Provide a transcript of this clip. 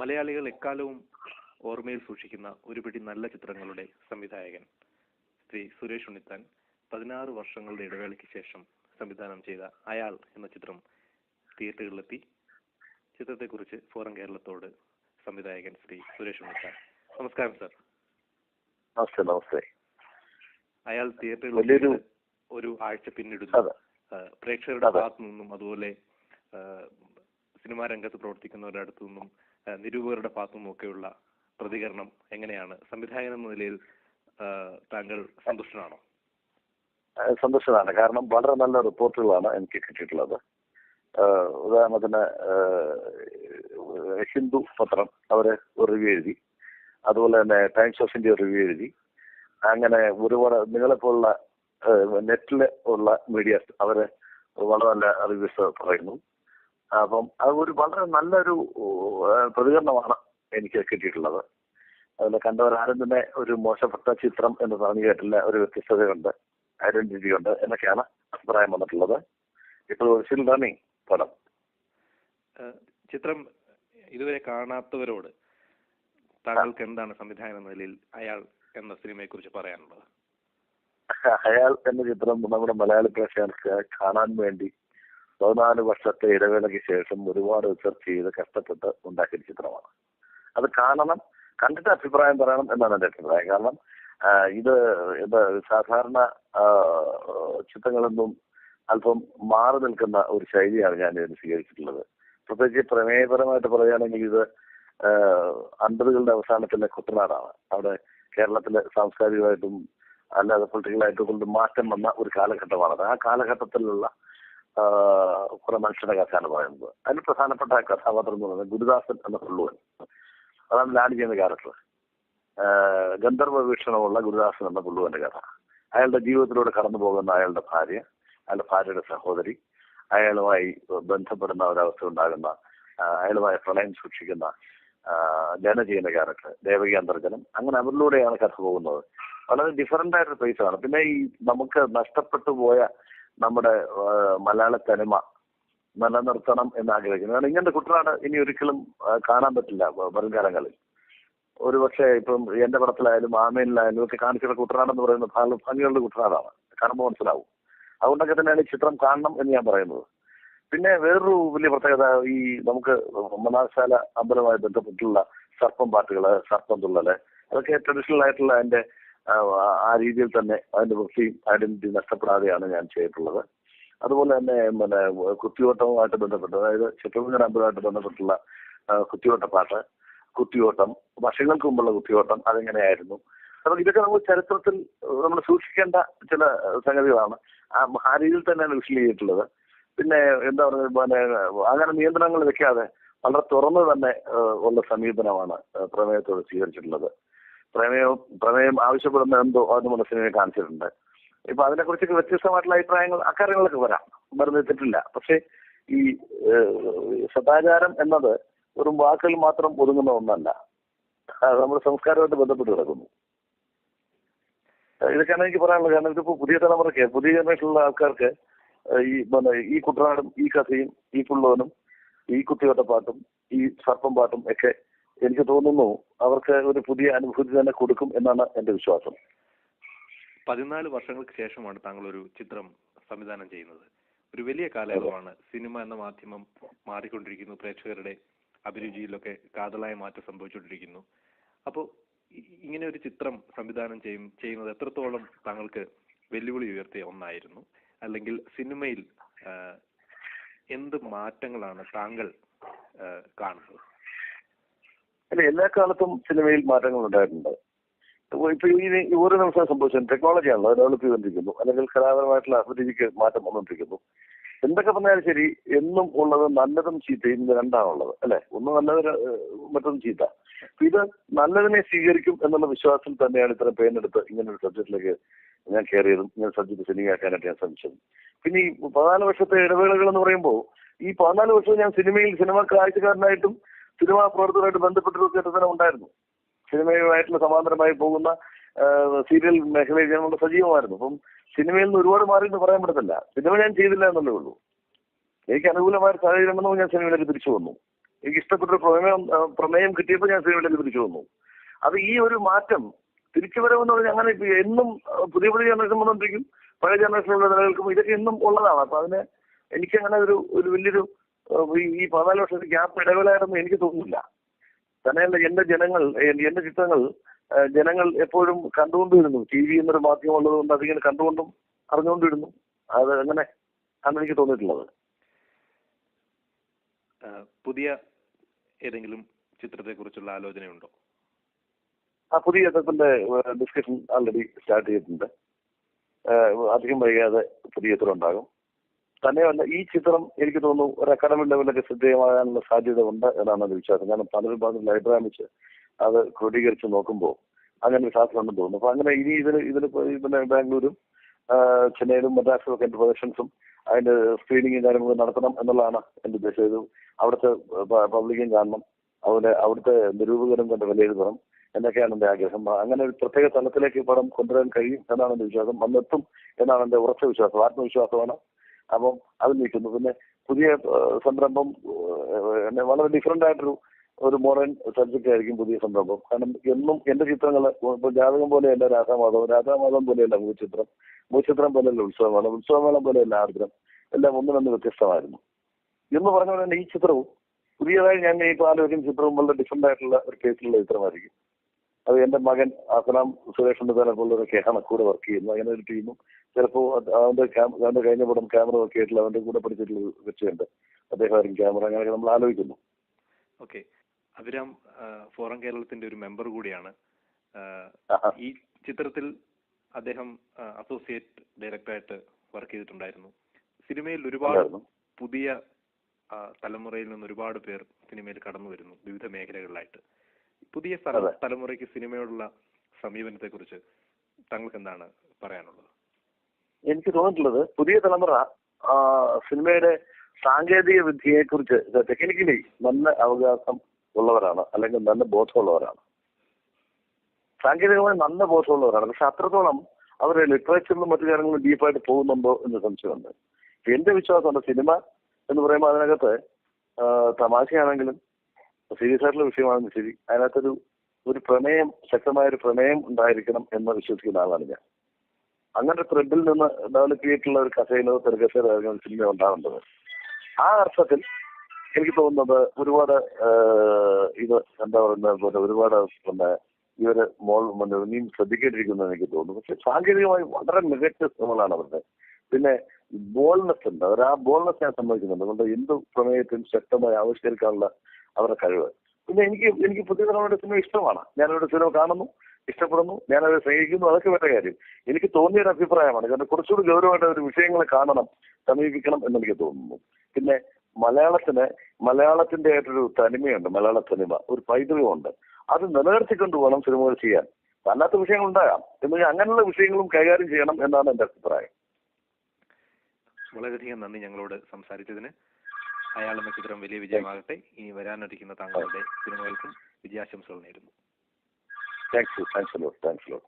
മലയാളികൾ എക്കാലവും ഓർമ്മയിൽ സൂക്ഷിക്കുന്ന ഒരുപിടി നല്ല ചിത്രങ്ങളുടെ സംവിധായകൻ ശ്രീ സുരേഷ് ഉണ്ണിത്താൻ 16 വർഷങ്ങളുടെ ഇടവേളയ്ക്ക് ശേഷം സംവിധാനം ചെയ്ത അയാൾ എന്ന ചിത്രം തിയേറ്ററുകളിലെത്തി. ചിത്രത്തെക്കുറിച്ച് ഫോറം കേരളത്തോട് സംവിധായകൻ ശ്രീ സുരേഷ് ഉണ്ണിത്താൻ. നമസ്കാരം സർ. നമസ്തേ. അയാൾ തിയേറ്ററുകളിൽ ഒരു ആഴ്ച പിന്നിടുന്നു. പ്രേക്ഷകരുടെ ഭാഗത്തു നിന്നും അതുപോലെ സിനിമാ രംഗത്ത് പ്രവർത്തിക്കുന്നവരുടെ അടുത്തു നിന്നും നിരൂപകരുടെ ഭാഗത്തു നിന്നും ഒക്കെയുള്ള പ്രതികരണം എങ്ങനെയാണ്? സംവിധായകൻ എന്ന നിലയിൽ താങ്കൾ സന്തുഷ്ടനാണോ? സന്തോഷമാണ്. കാരണം വളരെ നല്ല റിപ്പോർട്ടുകളാണ് എനിക്ക് കിട്ടിയിട്ടുള്ളത്. ഉദാഹരണത്തിന് ഹിന്ദു പത്രം അവര് ഒരു റിവ്യൂ എഴുതി, അതുപോലെ തന്നെ ടൈംസ് ഓഫ് ഇന്ത്യ റിവ്യൂ എഴുതി. അങ്ങനെ ഒരുപാട് നിങ്ങളെപ്പോലുള്ള നെറ്റില് ഉള്ള മീഡിയാസ് അവര് വളരെ നല്ല റിവ്യൂസ് പറയുന്നു. അപ്പം അത് ഒരു വളരെ നല്ലൊരു പ്രതികരണമാണ് എനിക്ക് കിട്ടിയിട്ടുള്ളത്. അതിൽ കണ്ടവരാരും തന്നെ ഒരു മോശപ്പെട്ട ചിത്രം എന്ന് പറഞ്ഞു കേട്ടില്ല. ഒരു വ്യത്യസ്തതയുണ്ട്, ഐഡന്റിറ്റി ഉണ്ട് എന്നൊക്കെയാണ് അഭിപ്രായം വന്നിട്ടുള്ളത്. ഇപ്പോൾ ഒറിജിനൽ റണ്ണിങ് പടം ചിത്രം ഇതുവരെ കാണാത്തവരോട് താങ്കൾക്ക് എന്താണ് സംവിധായകൻ എന്ന നിലയിൽ അയാൾ എന്ന സിനിമയെ കുറിച്ച് പറയാനുള്ളത്? അയാൾ എന്ന ചിത്രം നമ്മുടെ മലയാളി പ്രേക്ഷകർക്ക് കാണാൻ വേണ്ടി 14 വർഷത്തെ ഇടവേളയ്ക്ക് ശേഷം ഒരുപാട് റിസർച്ച് ചെയ്ത് കഷ്ടപ്പെട്ട് ഉണ്ടാക്കിയ ചിത്രമാണ്. അത് കാണണം, കണ്ടിട്ട് അഭിപ്രായം പറയണം എന്നാണ് എൻ്റെ അഭിപ്രായം. കാരണം ഇത് സാധാരണ ചിത്രങ്ങളൊന്നും അല്പം മാറി നിൽക്കുന്ന ഒരു ശൈലിയാണ് ഞാൻ ഇതിന് സ്വീകരിച്ചിട്ടുള്ളത്. പ്രത്യേകിച്ച് പ്രമേയപരമായിട്ട് പറയുകയാണെങ്കിൽ ഇത് 50കളുടെ അവസാനത്തിലെ കുട്ടനാടാണ്. അവിടെ കേരളത്തിലെ സാംസ്കാരികമായിട്ടും അല്ലാതെ പൊളിറ്റിക്കലായിട്ടും കൊണ്ട് മാറ്റം വന്ന ഒരു കാലഘട്ടമാണത്. ആ കാലഘട്ടത്തിലുള്ള കുറെ മനുഷ്യരുടെ കഥയാണ് പറയുന്നത്. അതിന് പ്രധാനപ്പെട്ട കഥാപാത്രം എന്ന് പറയുന്നത് ഗുരുദാസൻ എന്ന പുള്ളുവൻ. അതാണ് ലാഡ് ചെയ്യുന്ന ക്യാരക്ടർ. ഗന്ധർവ വീക്ഷണമുള്ള ഗുരുദാസൻ എന്ന പുള്ളുവന്റെ കഥ. അയാളുടെ ജീവിതത്തിലൂടെ കടന്നു പോകുന്ന അയാളുടെ ഭാര്യ, അയാളുടെ ഭാര്യയുടെ സഹോദരി, അയാളുമായി ബന്ധപ്പെടുന്ന ഒരവസ്ഥ ഉണ്ടാകുന്ന, അയാളുമായി പ്രളയം സൂക്ഷിക്കുന്ന ജന ചെയ്യുന്ന ക്യാരക്ടർ ദേവകി അന്തർജനം. അങ്ങനെ അവരിലൂടെയാണ് കഥ പോകുന്നത്. വളരെ ഡിഫറന്റ് ആയിട്ടൊരു പ്ലേസാണ്. പിന്നെ ഈ നമുക്ക് നഷ്ടപ്പെട്ടു പോയ നമ്മുടെ മലയാള തനിമ നിലനിർത്തണം എന്ന് ആഗ്രഹിക്കുന്നു. കാരണം ഇങ്ങനത്തെ കുട്ടനാട് ഇനി ഒരിക്കലും കാണാൻ പറ്റില്ല വരും കാലങ്ങളിൽ. ഒരു പക്ഷേ ഇപ്പം എന്റെ പടത്തിലായാലും ആമയിലായാലും ഒക്കെ കാണിച്ചിട്ട് കുട്ടനാടെന്ന് പറയുന്നത് ഭംഗിയുള്ള കുട്ടനാടാണ്, കാണുമ്പോൾ മനസ്സിലാവും. അതുകൊണ്ടൊക്കെ തന്നെയാണ് ഈ ചിത്രം കാണണം എന്ന് ഞാൻ പറയുന്നത്. പിന്നെ വേറൊരു വലിയ പ്രത്യേകത, ഈ നമുക്ക് മനാശാല അമ്പലവുമായി ബന്ധപ്പെട്ടുള്ള സർപ്പം പാട്ടുകള്, സർപ്പം തുള്ളല്, അതൊക്കെ ട്രഡീഷണൽ ആയിട്ടുള്ള അതിന്റെ ആ രീതിയിൽ തന്നെ അതിന്റെ വൃത്തിയും ഐഡന്റിറ്റി നഷ്ടപ്പെടാതെയാണ് ഞാൻ ചെയ്തിട്ടുള്ളത്. അതുപോലെ തന്നെ പിന്നെ കുത്തിയോട്ടവുമായിട്ട് ബന്ധപ്പെട്ട്, അതായത് ചിത്രകുഞ്ഞൻ അമ്പലമായിട്ട് ബന്ധപ്പെട്ടുള്ള കുത്തിയോട്ട പാട്ട്, കുത്തിയോട്ടം, വർഷങ്ങൾക്ക് മുമ്പുള്ള കുത്തിയോട്ടം അതെങ്ങനെയായിരുന്നു, അപ്പൊ ഇതൊക്കെ നമുക്ക് ചരിത്രത്തിൽ നമ്മൾ സൂക്ഷിക്കേണ്ട ചില സംഗതികളാണ്. ആ രീതിയിൽ തന്നെയാണ് വിഷ്വൽ ചെയ്തിട്ടുള്ളത്. പിന്നെ എന്താ പറയുക, പിന്നെ അങ്ങനെ നിയന്ത്രണങ്ങൾ വെക്കാതെ വളരെ തുറന്നു തന്നെ ഉള്ള സമീപനമാണ് പ്രമേയത്തോട് സ്വീകരിച്ചിട്ടുള്ളത്. പ്രമേയം ആവശ്യപ്പെടുന്ന എന്തോ അത് നമ്മുടെ സിനിമയെ കാണിച്ചിട്ടുണ്ട്. ഇപ്പൊ അതിനെക്കുറിച്ചൊക്കെ വ്യത്യസ്തമായിട്ടുള്ള അഭിപ്രായങ്ങൾ അക്കാര്യങ്ങളൊക്കെ വെറുതെ തെറ്റില്ല. പക്ഷെ ഈ സദാചാരം എന്നത് ഒരു വാക്കിൽ മാത്രം ഒതുങ്ങുന്ന ഒന്നല്ല, നമ്മുടെ സംസ്കാരമായിട്ട് ബന്ധപ്പെട്ട് കിടക്കുന്നു. ഇതൊക്കെയാണ് എനിക്ക് പറയാനുള്ളത്. കാരണം ഇതിപ്പോ പുതിയ തലമുറയ്ക്ക്, പുതിയ ജനറേഷനിലുള്ള ആൾക്കാർക്ക് ഈ കുട്ടനാടും ഈ കഥയും ഈ പുള്ളവനും ഈ കുത്തിയോട്ടപ്പാട്ടും ഈ സർപ്പം പാട്ടും ഒക്കെ എനിക്ക് തോന്നുന്നു അവർക്ക് ഒരു പുതിയ അനുഭൂതി തന്നെ കൊടുക്കും എന്നാണ് എന്റെ വിശ്വാസം. 14 വർഷങ്ങൾക്ക് ശേഷമാണ് താങ്കൾ ഒരു ചിത്രം സംവിധാനം ചെയ്യുന്നത്. ഒരു വലിയ കാലയളവാണ്. സിനിമ എന്ന മാധ്യമം മാറിക്കൊണ്ടിരിക്കുന്നു. പ്രേക്ഷകരുടെ അഭിരുചിയിലൊക്കെ കാതലായ മാറ്റം സംഭവിച്ചുകൊണ്ടിരിക്കുന്നു. അപ്പോൾ ഇങ്ങനെ ഒരു ചിത്രം സംവിധാനം ചെയ്യുന്നത് എത്രത്തോളം താങ്കൾക്ക് വെല്ലുവിളി ഉയർത്തിയ ഒന്നായിരുന്നു? അല്ലെങ്കിൽ സിനിമയിൽ എന്ത് മാറ്റങ്ങളാണ് താങ്കൾ കാണുന്നത്? അല്ല, എല്ലാ കാലത്തും സിനിമയിൽ മാറ്റങ്ങൾ ഉണ്ടായിട്ടുണ്ട്. ഇപ്പൊ ഈ ഓരോ നിമിഷം സംഭവിച്ചത് ടെക്നോളജിയാണല്ലോ, ഡെവലപ്പ് ചെയ്തുകൊണ്ടിരിക്കുന്നു. അല്ലെങ്കിൽ കലാപരമായിട്ടുള്ള രീതിക്ക് മാറ്റം വന്നുകൊണ്ടിരിക്കുന്നു. എന്തൊക്കെ പറഞ്ഞാലും ശരി, എന്നും ഉള്ളത് നല്ലതും ചീത്തയും രണ്ടാണുള്ളത്, അല്ലെ? ഒന്ന് നല്ലത്, മറ്റൊന്നും ചീത്ത. ഇത് നല്ലതിനെ സ്വീകരിക്കും എന്നുള്ള വിശ്വാസത്തിൽ തന്നെയാണ് ഇത്തരം പേരെടുത്ത് ഇങ്ങനെ ഒരു സബ്ജക്റ്റിലേക്ക് ഞാൻ കയറിയതും ഇങ്ങനെ സബ്ജക്ട് സിനിമയാക്കാനായിട്ട് ഞാൻ ശ്രമിച്ചത്. പിന്നെ ഈ 14 വർഷത്തെ ഇടവേളകൾ എന്ന് പറയുമ്പോൾ, ഈ 14 വർഷവും ഞാൻ സിനിമ കാഴ്ചക്കാരനായിട്ടും സിനിമാ പ്രവർത്തകരുമായിട്ട് ബന്ധപ്പെട്ടൊക്കെ തന്നെ ഉണ്ടായിരുന്നു. സിനിമയുമായിട്ടുള്ള സമാന്തരമായി പോകുന്ന സീരിയൽ മേഖലയിൽ ഞാൻ വളരെ സജീവമായിരുന്നു. അപ്പം സിനിമയിൽ നിന്ന് ഒരുപാട് മാറി എന്ന് പറയാൻ പറ്റത്തില്ല. സിനിമ ഞാൻ ചെയ്തില്ല എന്നല്ലേ ഉള്ളൂ. എനിക്ക് അനുകൂലമായ സാഹചര്യം വന്നപ്പോൾ ഞാൻ സിനിമയിലേക്ക് തിരിച്ചു വന്നു. എനിക്ക് ഇഷ്ടപ്പെട്ട പ്രമേയം കിട്ടിയപ്പോൾ ഞാൻ സിനിമയിലേക്ക് തിരിച്ചു വന്നു. അത് ഈ ഒരു മാറ്റം തിരിച്ചു വരവെന്ന് പറഞ്ഞാൽ അങ്ങനെ എന്നും പുതിയ ജനറേഷൻ വന്നുകൊണ്ടിരിക്കും, പഴയ ജനറേഷനിലുള്ള നിലനിൽക്കും, ഇതൊക്കെ എന്നും ഉള്ളതാണ്. അപ്പൊ അതിന് എനിക്കങ്ങനെ ഒരു വലിയൊരു ഈ 14 വർഷത്തെ ഗ്യാപ്പ് ഇടവേളയാണെന്ന് എനിക്ക് തോന്നുന്നില്ല. തന്നെയല്ല, എന്റെ ചിത്രങ്ങൾ ജനങ്ങൾ എപ്പോഴും കണ്ടുകൊണ്ടിരുന്നു. TV എന്നൊരു മാധ്യമം ഉള്ളത് കൊണ്ട് അതിങ്ങനെ കണ്ടുകൊണ്ടും അറിഞ്ഞുകൊണ്ടിരുന്നു. അത് അങ്ങനെ ആണ് എനിക്ക് തോന്നിയിട്ടുള്ളത്. പുതിയ ഏതെങ്കിലും ചിത്രത്തെ കുറിച്ചുള്ള ആലോചനയുണ്ടോ? ആ പുതിയ ചിത്രത്തിന്റെ ഡിസ്കഷൻ ആൾറെഡി സ്റ്റാർട്ട് ചെയ്തിട്ടുണ്ട്. അധികം വൈകാതെ പുതിയ ചിത്രം ഉണ്ടാകും. തന്നെയല്ല, ഈ ചിത്രം എനിക്ക് തോന്നുന്നു ഒരു അക്കാഡമിക് ലെവലൊക്കെ ശ്രദ്ധേയമാകാനുള്ള സാധ്യത ഉണ്ട് എന്നാണ് എന്റെ വിശ്വാസം. കാരണം പലരും പറഞ്ഞ് ലൈബ്രാമിച്ച് അത് ക്രോഡീകരിച്ച് നോക്കുമ്പോൾ അങ്ങനെ ഒരു സാധ്യത ഉണ്ടെന്ന് തോന്നുന്നു. അപ്പൊ അങ്ങനെ ഇനി ഇതിന് ബാംഗ്ലൂരും ചെന്നൈയിലും മദ്രാസിലും ഒക്കെ എന്റെ പ്രൊഡക്ഷൻസും അതിന്റെ സ്ക്രീനിങ്ങും കാര്യങ്ങളും നടത്തണം എന്നുള്ളതാണ് എന്റെ ഉദ്ദേശം. ഇത് അവിടുത്തെ പബ്ലിക്കും കാണണം, അതുപോലെ അവിടുത്തെ നിരൂപകരും കണ്ട് വിലയിരുത്തണം എന്നൊക്കെയാണ് എന്റെ ആഗ്രഹം. അങ്ങനെ ഒരു പ്രത്യേക തലത്തിലേക്ക് പടം കൊണ്ടുവരാൻ കഴിയും എന്നാണ് എന്റെ വിശ്വാസം. അന്നെത്തും എന്നാണ് എന്റെ ഉറച്ച വിശ്വാസം, ആത്മവിശ്വാസമാണ്. അപ്പം അത് നിൽക്കുന്നു. പിന്നെ പുതിയ സംരംഭം വളരെ ഡിഫറെന്റ് ആയിട്ടൊരു മോഡേൺ സബ്ജക്റ്റ് ആയിരിക്കും പുതിയ സംരംഭം. കാരണം എന്നും എന്റെ ചിത്രങ്ങൾ ഇപ്പൊ ജാതകം പോലെയല്ല രാധാമാധവം പോലെയല്ല ഭൂചിത്രം പോലെയല്ല ഉത്സവമേളം പോലെയല്ല ആർദ്രം, എല്ലാം ഒന്നും വ്യത്യസ്തമായിരുന്നു എന്ന് പറഞ്ഞ പോലെ തന്നെ ഈ ചിത്രവും പുതിയതായി ഞാൻ ഇപ്പോൾ ആലോചിക്കുന്ന ചിത്രവും വളരെ ഡിഫറെന്റ് ആയിട്ടുള്ള ഒരു കേസിലുള്ള ചിത്രമായിരിക്കും. അത് എന്റെ മകൻ അസലാം സുരേഷിന്റെ തന്നെ പോലുള്ളൊക്കെയാണ് കൂടെ വർക്ക് ചെയ്യുന്നത്. അങ്ങനെ ഒരു ടീമും ചിലപ്പോൾ അവന്റെ കഴിഞ്ഞ പടം ക്യാമറ വർക്ക് ചെയ്തിട്ടുള്ള അവന്റെ കൂടെ പഠിച്ചിട്ടുള്ള വെച്ചുണ്ട്, അദ്ദേഹമായിരിക്കും ക്യാമറ. അങ്ങനെയൊക്കെ നമ്മൾ ആലോചിക്കുന്നു. ഓക്കെ, അഭിരാം ഫോറം കേരളത്തിന്റെ ഒരു മെമ്പർ കൂടിയാണ്. ഈ ചിത്രത്തിൽ അദ്ദേഹം അസോസിയേറ്റ് ഡയറക്ടറായിട്ട് വർക്ക് ചെയ്തിട്ടുണ്ടായിരുന്നു. സിനിമയിൽ ഒരുപാട് പുതിയ തലമുറയിൽ നിന്ന് ഒരുപാട് പേർ സിനിമയിൽ കടന്നു വരുന്നു വിവിധ മേഖലകളിലായിട്ട്. പുതിയ തലമുറയ്ക്ക് സിനിമയോടുള്ള സമീപനത്തെ കുറിച്ച് താങ്കൾക്ക് എന്താണ് പറയാനുള്ളത്? എനിക്ക് തോന്നിയിട്ടുള്ളത് പുതിയ തലമുറ സിനിമയുടെ സാങ്കേതിക വിദ്യയെ കുറിച്ച് ടെക്നിക്കലി നല്ല അവകാശം ഉള്ളവരാണ്, അല്ലെങ്കിൽ നല്ല ബോധമുള്ളവരാണ്, സാങ്കേതികമായി നല്ല ബോധമുള്ളവരാണ്. പക്ഷെ അത്രത്തോളം അവരെ ലിറ്ററേച്ചറിലും മറ്റു കാര്യങ്ങളും ഡീപ്പായിട്ട് പോകുന്നുണ്ടോ എന്ന് സംശയമുണ്ട്. എന്റെ വിശ്വാസമുണ്ട്, സിനിമ എന്ന് പറയുമ്പോൾ അതിനകത്ത് തമാശയാണെങ്കിലും സീരിയസ് ആയിട്ടുള്ള വിഷയമാണെങ്കിലും ശരി, അതിനകത്തൊരു പ്രമേയം, ശക്തമായൊരു പ്രമേയം ഉണ്ടായിരിക്കണം എന്ന് വിശ്വസിക്കുന്ന ആളാണ് ഞാൻ. അങ്ങനെ ത്രെഡിൽ നിന്ന് ഡെവലപ്പ് ചെയ്തിട്ടുള്ള ഒരു കഥയിലോ തിരക്കഥയിലോ സിനിമ ഉണ്ടാവേണ്ടത്. ആ അർത്ഥത്തിൽ എനിക്ക് തോന്നുന്നത് ഒരുപാട് എന്താ പറയുന്നത് പോലെ ഒരുപാട് ഇവര് ഇനിയും ശ്രദ്ധിക്കേണ്ടിയിരിക്കുന്നത് എനിക്ക് തോന്നുന്നു. പക്ഷെ സാങ്കേതികമായി വളരെ മികച്ച സിനിമകളാണ് അവരുടെ. പിന്നെ ബോൾനെസ് ഉണ്ട്, അവർ ആ ബോൾനെസ് ഞാൻ സമ്മതിക്കുന്നുണ്ട്. അതുകൊണ്ട് എന്ത് പ്രമേയത്തിനും ശക്തമായി ആവിഷ്കരിക്കാനുള്ള അവരുടെ കഴിവ്. പിന്നെ എനിക്ക് പുതിയ തലമുറയുടെ സിനിമ ഇഷ്ടമാണ്. ഞാനവരുടെ സിനിമ കാണുന്നു, ഇഷ്ടപ്പെടുന്നു, ഞാനവരെ സ്നേഹിക്കുന്നു, അതൊക്കെ വേണ്ട കാര്യം. എനിക്ക് തോന്നിയൊരു അഭിപ്രായമാണ്. കാരണം കുറച്ചുകൂടി ഗൗരവമായിട്ട് ഒരു വിഷയങ്ങളെ കാണണം, സമീപിക്കണം എന്നെനിക്ക് തോന്നുന്നു. പിന്നെ മലയാളത്തിന്റെ ആയിട്ടൊരു തനിമയുണ്ട്, മലയാള സിനിമ ഒരു പൈതൃകമുണ്ട്. അത് നിലനിർത്തിക്കൊണ്ട് വേണം സിനിമകൾ ചെയ്യാൻ. അല്ലാത്ത വിഷയങ്ങൾ ഉണ്ടാകാം, എന്നാൽ അങ്ങനെയുള്ള വിഷയങ്ങളും കൈകാര്യം ചെയ്യണം എന്നാണ് എന്റെ അഭിപ്രായം. വളരെയധികം നന്ദി ഞങ്ങളോട് സംസാരിച്ചതിന്. അയാൾ എന്ന ചിത്രം വലിയ വിജയമാകട്ടെ. ഇനി വരാനിരിക്കുന്ന താങ്കളുടെ സിനിമകൾക്കും വിജയാശംസകൾ നേരുന്നു. താങ്ക്സ്.